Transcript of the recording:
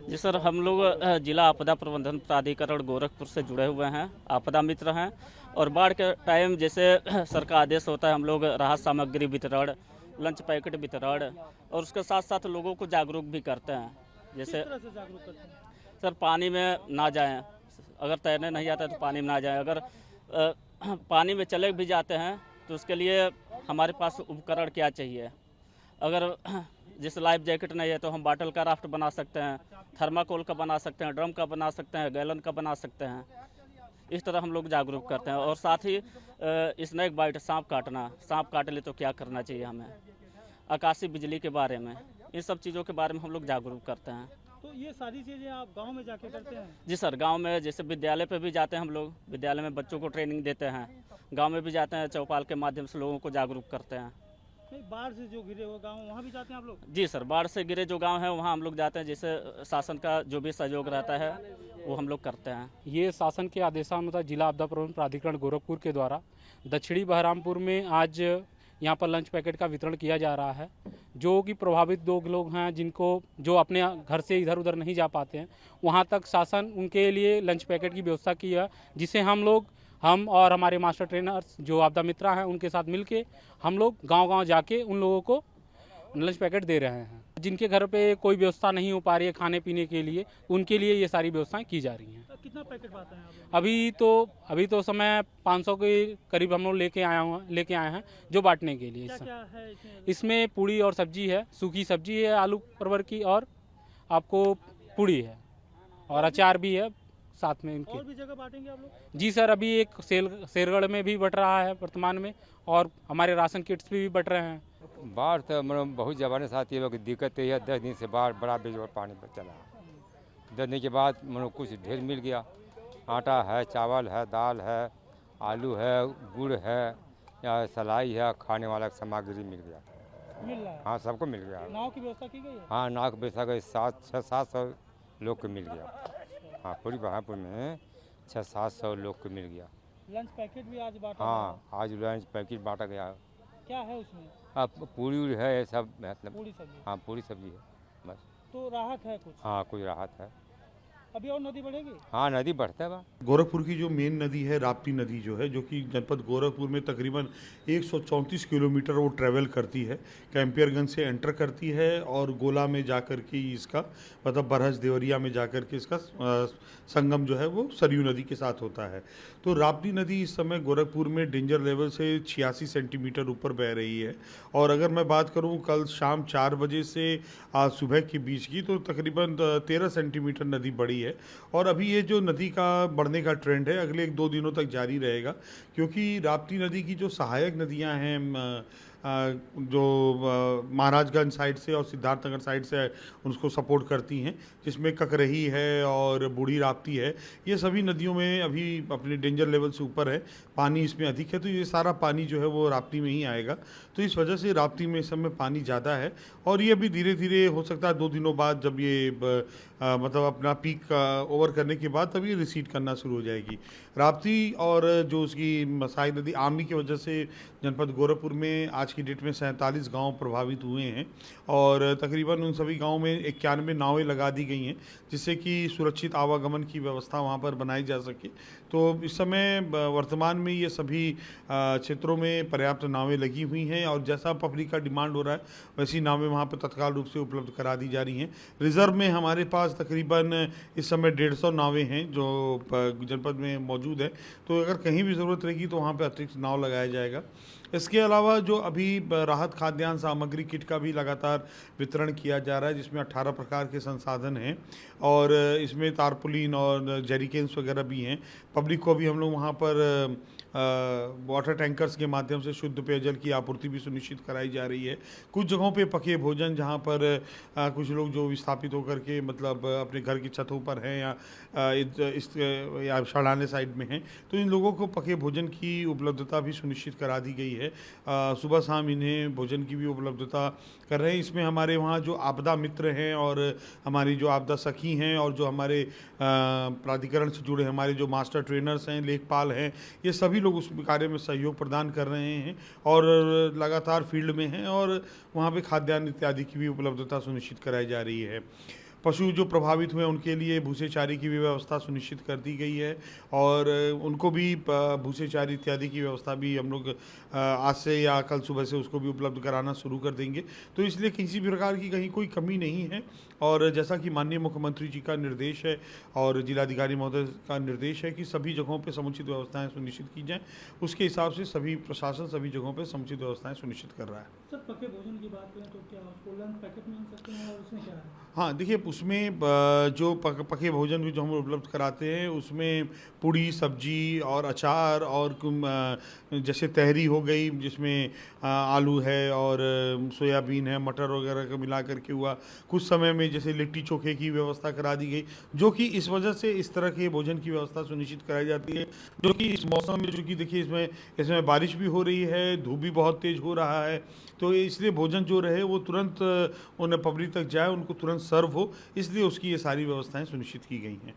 जी sir, हम लोग जिला आपदा प्रबंधन प्राधिकरण गोरखपुर से जुड़े हुए हैं, आपदा मित्र हैं। और बाढ़ के टाइम जैसे सर का आदेश होता है, हम लोग राहत सामग्री वितरण, लंच पैकेट वितरण और उसके साथ साथ लोगों को जागरूक भी करते हैं। किस जैसे तरह से जागरूक करते हैं? सर, पानी में ना जाएं, अगर तैरने नहीं आता तो पानी में ना जाएं। अगर पानी में चले भी जाते हैं तो उसके लिए हमारे पास उपकरण क्या चाहिए। अगर जैसे लाइफ जैकेट नहीं है तो हम बॉटल का राफ्ट बना सकते हैं, थर्माकोल का बना सकते हैं, ड्रम का बना सकते हैं, गैलन का बना सकते हैं। इस तरह हम लोग जागरूक करते हैं। और साथ ही स्नेक बाइट, सांप काट ले तो क्या करना चाहिए हमें, आकाशीय बिजली के बारे में, इन सब चीज़ों के बारे में हम लोग जागरूक करते हैं। तो ये सारी चीजें आप गांव में जाके करते हैं? जी सर, गांव में जैसे विद्यालय पे भी जाते हैं हम लोग, विद्यालय में बच्चों को ट्रेनिंग देते हैं। गांव में भी जाते हैं, चौपाल के माध्यम से लोगों को जागरूक करते हैं। नहीं, बाढ़ से जो घिरे हुए गांव वहाँ भी जाते हैं आप लोग? जी सर, बाढ़ से गिरे जो गांव हैं वहाँ हम लोग जाते हैं। जैसे शासन का जो भी सहयोग रहता है वो हम लोग करते हैं। ये शासन के आदेशानुसार जिला आपदा प्रबंधन प्राधिकरण गोरखपुर के द्वारा दक्षिणी बहरामपुर में आज यहाँ पर लंच पैकेट का वितरण किया जा रहा है। जो कि प्रभावित लोग हैं, जिनको जो अपने घर से इधर उधर नहीं जा पाते हैं, वहाँ तक शासन उनके लिए लंच पैकेट की व्यवस्था की है, जिसे हम और हमारे मास्टर ट्रेनर्स जो आपदा मित्र हैं उनके साथ मिलके हम लोग गांव-गांव जाके उन लोगों को लंच पैकेट दे रहे हैं। जिनके घर पे कोई व्यवस्था नहीं हो पा रही है खाने पीने के लिए, उनके लिए ये सारी व्यवस्थाएं की जा रही हैं। तो कितना पैकेट बांटे हैं आप लोग? अभी तो समय 500 के करीब हम लोग लेके आए हैं जो बांटने के लिए। क्या क्या है इसमें? इसमें पूड़ी और सब्जी है, सूखी सब्जी है आलू परवल की, और आपको पूड़ी है और अचार भी है साथ में इनके। और भी जगह बांटेंगे आप लोग? जी सर, अभी एक शेरगढ़ में भी बट रहा है वर्तमान में, और हमारे राशन किट्स भी बट रहे हैं। बाढ़ तो मतलब बहुत ज़माने से आती है, लोग दिक्कत यही है 10 दिन से बाढ़ बड़ा बेजोर पानी पर चला। 10 दिन के बाद मतलब कुछ ढेर मिल गया, आटा है, चावल है, दाल है, आलू है, गुड़ है, या सलाई है, खाने वाला सामग्री मिल गया। मिल रहा है? हाँ, सबको मिल गया। नाव की व्यवस्था की गई है? हाँ, नाव की व्यवस्था गई, 700 लोग को मिल गया। हाँ, पूरी बहापुर में 600-700 लोग को मिल गया। लंच पैकेट भी आज बांटा? हाँ, आज लंच पैकेट बांटा गया। क्या है उसमें? हाँ, पूरी है सब, मतलब पूरी सब्जी? हाँ, पूरी सब्जी है बस। तो राहत है कुछ? हाँ, कोई राहत है। अभी और नदी बढ़ेगी? हाँ, नदी बढ़ता है। गोरखपुर की जो मेन नदी है राप्ती नदी जो है, जो कि जनपद गोरखपुर में तकरीबन 134 किलोमीटर वो ट्रैवल करती है। कैंपियरगंज से एंटर करती है और गोला में जाकर के इसका मतलब बरहज देवरिया में जाकर के इसका संगम जो है वो सरयू नदी के साथ होता है। तो राप्ती नदी इस समय गोरखपुर में डेंजर लेवल से 86 सेंटीमीटर ऊपर बह रही है। और अगर मैं बात करूं कल शाम 4 बजे से आज सुबह के बीच की, तो तकरीबन 13 सेंटीमीटर नदी बढ़ी है। और अभी ये जो नदी का बढ़ने का ट्रेंड है अगले 1-2 दिनों तक जारी रहेगा, क्योंकि राप्ती नदी की जो सहायक नदियां हैं जो महाराजगंज साइड से और सिद्धार्थनगर साइड से उसको सपोर्ट करती हैं, जिसमें ककरही है और बूढ़ी राप्ती है, ये सभी नदियों में अभी अपने डेंजर लेवल से ऊपर है, पानी इसमें अधिक है। तो ये सारा पानी जो है वो राप्ती में ही आएगा। तो इस वजह से राप्ती में इस समय पानी ज़्यादा है और ये अभी धीरे धीरे हो सकता है 2 दिनों बाद जब ये मतलब अपना पीक ओवर करने के बाद तभी रिसीड करना शुरू हो जाएगी राप्ती। और जो उसकी सहायक नदी आमली की वजह से जनपद गोरखपुर में आज की डेट में 47 गांव प्रभावित हुए हैं और तकरीबन उन सभी गांवों में 91 नावें लगा दी गई हैं, जिससे कि सुरक्षित आवागमन की व्यवस्था वहां पर बनाई जा सके। तो इस समय वर्तमान में ये सभी क्षेत्रों में पर्याप्त नावें लगी हुई हैं और जैसा पब्लिक का डिमांड हो रहा है वैसी नावें वहाँ पर तत्काल रूप से उपलब्ध करा दी जा रही हैं। रिजर्व में हमारे पास तकरीबन इस समय 150 नावें हैं जो जनपद में मौजूद है। तो अगर कहीं भी ज़रूरत रहेगी तो वहाँ पर अतिरिक्त नाव लगाया जाएगा। इसके अलावा जो अभी राहत खाद्यान्न सामग्री किट का भी लगातार वितरण किया जा रहा है, जिसमें 18 प्रकार के संसाधन हैं और इसमें तारपुलिन और जेरिकेन्स वगैरह भी हैं। पब्लिक को भी हम लोग वहाँ पर वाटर टैंकर्स के माध्यम से शुद्ध पेयजल की आपूर्ति भी सुनिश्चित कराई जा रही है। कुछ जगहों पे पके भोजन जहाँ पर कुछ लोग जो विस्थापित होकर के मतलब अपने घर की छतों पर हैं या शड़ाने साइड में हैं, तो इन लोगों को पके भोजन की उपलब्धता भी सुनिश्चित करा दी गई है। सुबह शाम इन्हें भोजन की भी उपलब्धता कर रहे हैं। इसमें हमारे वहाँ जो आपदा मित्र हैं और हमारी जो आपदा सखी हैं और जो हमारे प्राधिकरण से जुड़े हमारे जो मास्टर ट्रेनर्स हैं, लेखपाल हैं, ये सभी लोग उस कार्य में सहयोग प्रदान कर रहे हैं और लगातार फील्ड में हैं और वहाँ पे खाद्यान्न इत्यादि की भी उपलब्धता सुनिश्चित कराई जा रही है। पशु जो प्रभावित हुए उनके लिए भूसे चारे की भी व्यवस्था सुनिश्चित कर दी गई है और उनको भी भूसे चारे इत्यादि की व्यवस्था भी हम लोग आज से या कल सुबह से उसको भी उपलब्ध कराना शुरू कर देंगे। तो इसलिए किसी भी प्रकार की कहीं कोई कमी नहीं है और जैसा कि माननीय मुख्यमंत्री जी का निर्देश है और जिलाधिकारी महोदय का निर्देश है कि सभी जगहों पे समुचित व्यवस्थाएं सुनिश्चित की जाएं, उसके हिसाब से सभी प्रशासन सभी जगहों पे समुचित व्यवस्थाएं सुनिश्चित कर रहा है। सर पके भोजन की बात करें तो क्या उसको लंच पैकेट मिल सकते हैं और उसमें क्या है? हाँ देखिए, उसमें जो पके भोजन भी जो हम उपलब्ध कराते हैं उसमें पूड़ी सब्जी और अचार और जैसे तहरी हो गई जिसमें आलू है और सोयाबीन है, मटर वगैरह का मिला करके हुआ। कुछ समय में जैसे लिट्टी चोखे की व्यवस्था करा दी गई, जो कि इस वजह से इस तरह के भोजन की व्यवस्था सुनिश्चित कराई जाती है, जो कि इस मौसम में, जो कि देखिए इसमें बारिश भी हो रही है, धूप भी बहुत तेज़ हो रहा है, तो इसलिए भोजन जो रहे वो तुरंत उन्हें पब्लिक तक जाए, उनको तुरंत सर्व हो, इसलिए उसकी ये सारी व्यवस्थाएं सुनिश्चित की गई हैं।